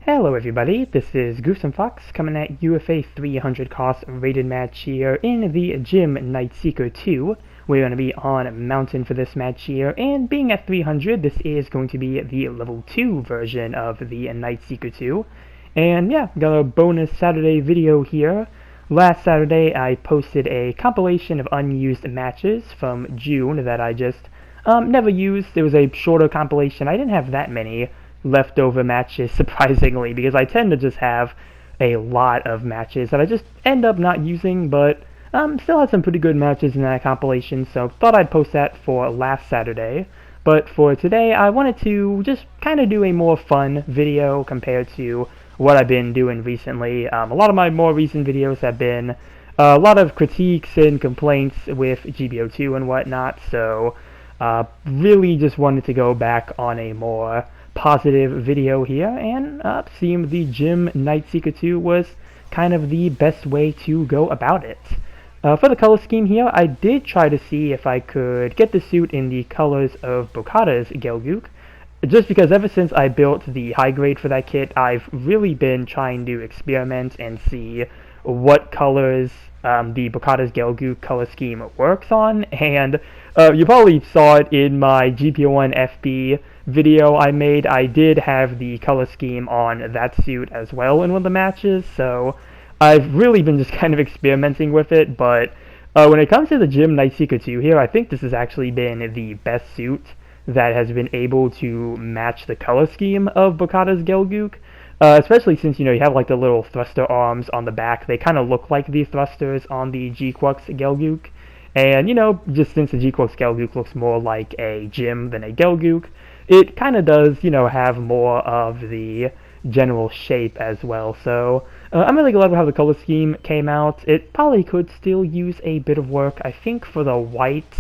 Hello everybody, this is Goose and Fox coming at you with a 300 cost rated match here in the gym Night Seeker II. We're going to be on Mountain for this match here, and being at 300, this is going to be the level 2 version of the Night Seeker II. And yeah, got a bonus Saturday video here. Last Saturday I posted a compilation of unused matches from June that I just never used. It was a shorter compilation. I didn't have that many leftover matches, surprisingly, because I tend to just have a lot of matches that I just end up not using, but still had some pretty good matches in that compilation, so thought I'd post that for last Saturday. But for today, I wanted to just kind of do a more fun video compared to what I've been doing recently. A lot of my more recent videos have been a lot of critiques and complaints with GBO2 and whatnot, so really just wanted to go back on a more positive video here, and seemed the gym Night Seeker 2 was kind of the best way to go about it. For the color scheme here, I did try to see if I could get the suit in the colors of Bocata's Gelgoog, just because ever since I built the high grade for that kit, I've really been trying to experiment and see what colors the Bocata's Gelgoog color scheme works on, and you probably saw it in my GP1 FB video I made. I did have the color scheme on that suit as well in one of the matches, so I've really been just kind of experimenting with it, but when it comes to the gym Night Seeker 2 here, I think this has actually been the best suit that has been able to match the color scheme of Bocata's Gelgoog. Especially since, you have like the little thruster arms on the back. They kind of look like the thrusters on the GQuuuuuuX Gelgoog. And, just since the GQuuuuuuX Gelgoog looks more like a gym than a Gelgoog, it kind of does, have more of the general shape as well. So, I'm really glad with how the color scheme came out. It probably could still use a bit of work. I think for the white,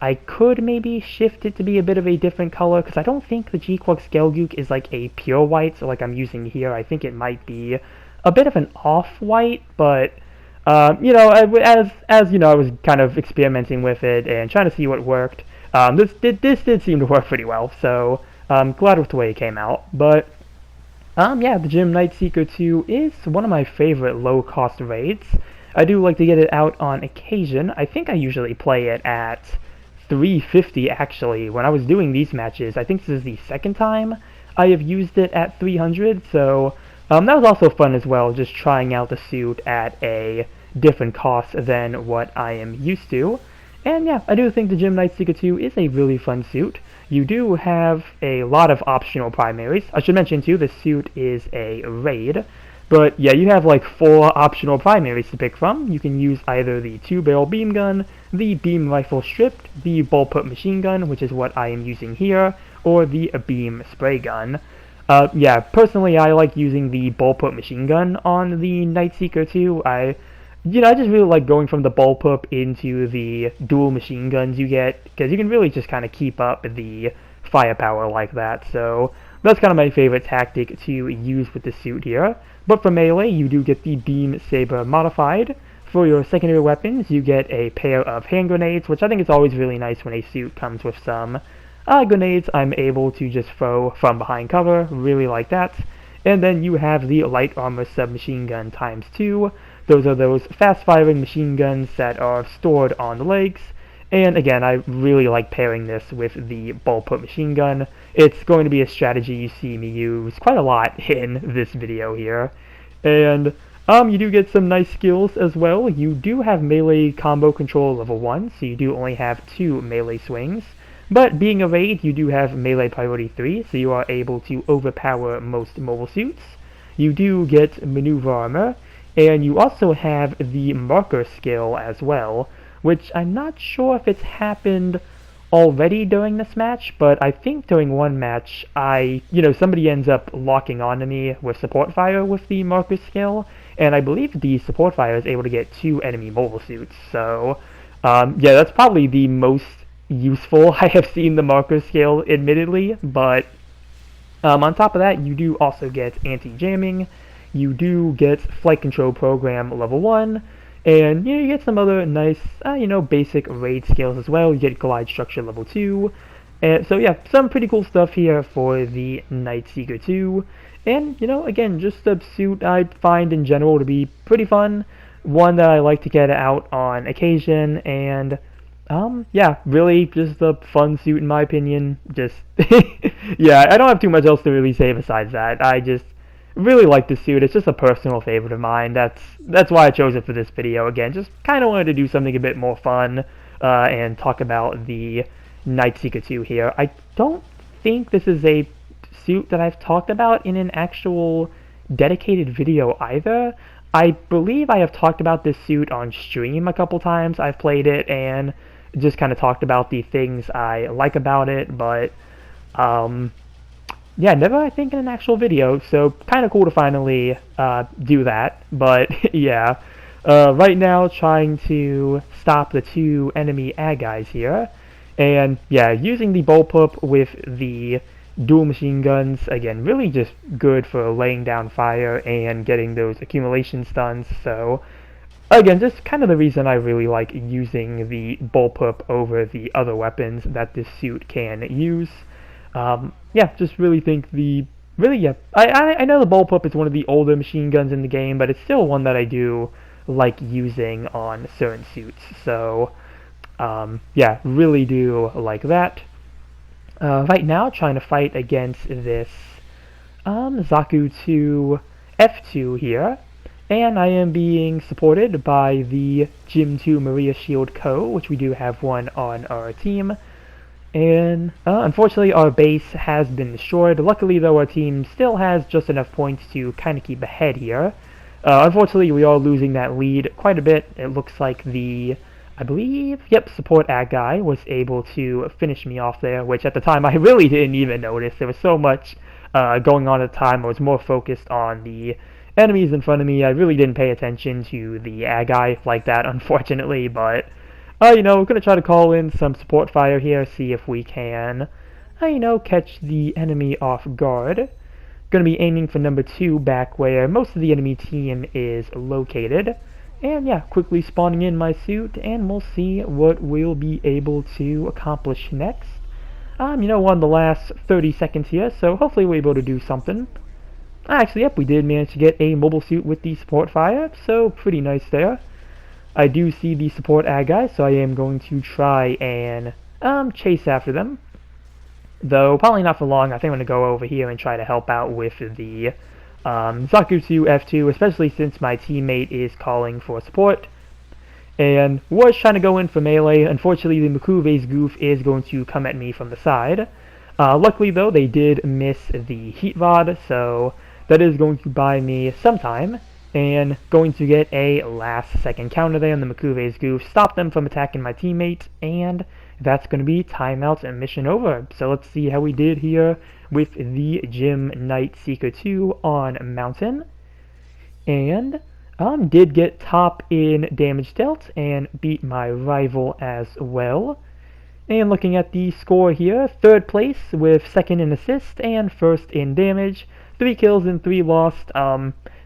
I could maybe shift it to be a bit of a different color, because I don't think the GQuuuuuuX Gelgoog is like a pure white, so like I'm using here, I think it might be a bit of an off-white, but, as I was kind of experimenting with it and trying to see what worked, this did seem to work pretty well, so I'm glad with the way it came out. But, yeah, the gym Night Seeker 2 is one of my favorite low-cost raids. I do like to get it out on occasion. I think I usually play it at 350 actually. When I was doing these matches, I think this is the second time I have used it at 300, so that was also fun as well, just trying out the suit at a different cost than what I am used to. And yeah, I do think the gym Night Seeker 2 is a really fun suit. You do have a lot of optional primaries. I should mention too, the suit is a raid. But yeah, you have like 4 optional primaries to pick from. You can use either the 2-barrel beam gun, the beam rifle stripped, the bullpup machine gun, which is what I am using here, or the beam spray gun. Yeah, personally I like using the bullpup machine gun on the Night Seeker 2. I just really like going from the bullpup into the dual machine guns you get, because you can really just kind of keep up the firepower like that. So that's kind of my favorite tactic to use with the suit here. But for melee, you do get the beam saber modified. For your secondary weapons, you get a pair of hand grenades, which I think is always really nice when a suit comes with some grenades I'm able to just throw from behind cover. Really like that. And then you have the light armor submachine gun ×2. Those are those fast-firing machine guns that are stored on the legs. And again, I really like pairing this with the bullpup machine gun. It's going to be a strategy you see me use quite a lot in this video here. And you do get some nice skills as well. You do have melee combo control level 1, so you do only have 2 melee swings. But being a raid, you do have melee priority 3, so you are able to overpower most mobile suits. You do get maneuver armor, and you also have the marker skill as well, which I'm not sure if it's happened already during this match, but I think during one match, somebody ends up locking onto me with support fire with the marker skill, and I believe the support fire is able to get 2 enemy mobile suits, so, yeah, that's probably the most useful I have seen the marker skill, admittedly, but, on top of that, you do also get anti-jamming, you do get flight control program level 1, and you get some other nice, basic raid skills as well. You get glide structure level 2, And so yeah, some pretty cool stuff here for the Night Seeker 2. And, you know, again, just a suit I find in general to be pretty fun. One that I like to get out on occasion, and yeah, really just a fun suit in my opinion. Just yeah, I don't have too much else to really say besides that. I just really like the suit. It's just a personal favorite of mine. That's why I chose it for this video. Again, just kind of wanted to do something a bit more fun and talk about the Night Seeker 2 here. I don't think this is a suit that I've talked about in an actual dedicated video either. I believe I have talked about this suit on stream a couple times. I've played it and just kind of talked about the things I like about it, but yeah, never I think in an actual video, so kind of cool to finally do that. But yeah, right now trying to stop the two enemy ag guys here, and yeah, using the bullpup with the dual machine guns, again, really just good for laying down fire and getting those accumulation stuns. So again, just kind of the reason I really like using the bullpup over the other weapons that this suit can use. Yeah, just really think I know the bullpup is one of the older machine guns in the game, but it's still one that I do like using on certain suits. So yeah, really do like that. Right now, trying to fight against this GQuuuuuuX LV2 here, and I am being supported by the Gym 2 Maria Shield Co., which we do have one on our team. And unfortunately, our base has been destroyed. Luckily, though, our team still has just enough points to kind of keep ahead here. Unfortunately, we are losing that lead quite a bit. It looks like the I believe, yep, support ag guy was able to finish me off there, which at the time I really didn't even notice. There was so much going on at the time. I was more focused on the enemies in front of me. I really didn't pay attention to the ag guy like that, unfortunately, but, you know, we're going to try to call in some support fire here, see if we can, you know, catch the enemy off guard. Going to be aiming for number 2 back where most of the enemy team is located. And yeah, quickly spawning in my suit, and we'll see what we'll be able to accomplish next. You know, on the last 30 seconds here, so hopefully we're able to do something. Actually, yep, we did manage to get a mobile suit with the support fire, so pretty nice there. I do see the support ag guys, so I am going to try and chase after them. Though, probably not for long. I think I'm going to go over here and try to help out with the GQuuuuuuX LV2, especially since my teammate is calling for support. And was trying to go in for melee. Unfortunately, the Makuve's goof is going to come at me from the side. Luckily, though, they did miss the heat rod, so that is going to buy me some time. And going to get a last-second counter there on the Makuve's goof, stop them from attacking my teammate, and that's going to be timeout and mission over. So let's see how we did here with the Gym Night Seeker 2 on Mountain. And did get top in damage dealt and beat my rival as well. And looking at the score here, 3rd place with 2nd in assist and 1st in damage. 3 kills and 3 lost.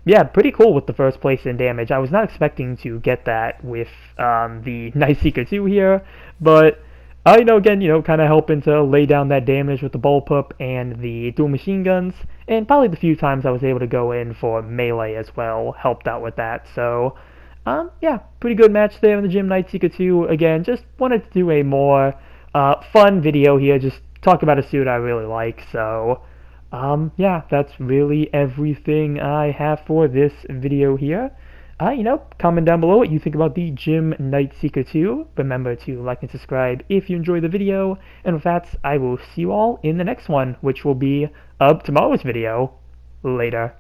Yeah, pretty cool with the 1st place in damage. I was not expecting to get that with the Night Seeker 2 here, but you know, again, you know, kind of helping to lay down that damage with the bullpup and the dual machine guns, and probably the few times I was able to go in for melee as well helped out with that. So, yeah, pretty good match there in the Gym Night Seeker 2. Again, just wanted to do a more fun video here, just talk about a suit I really like. So, yeah, that's really everything I have for this video here. You know, comment down below what you think about the Gym Night Seeker 2. Remember to like and subscribe if you enjoyed the video. And with that, I will see you all in the next one, which will be tomorrow's video. Later.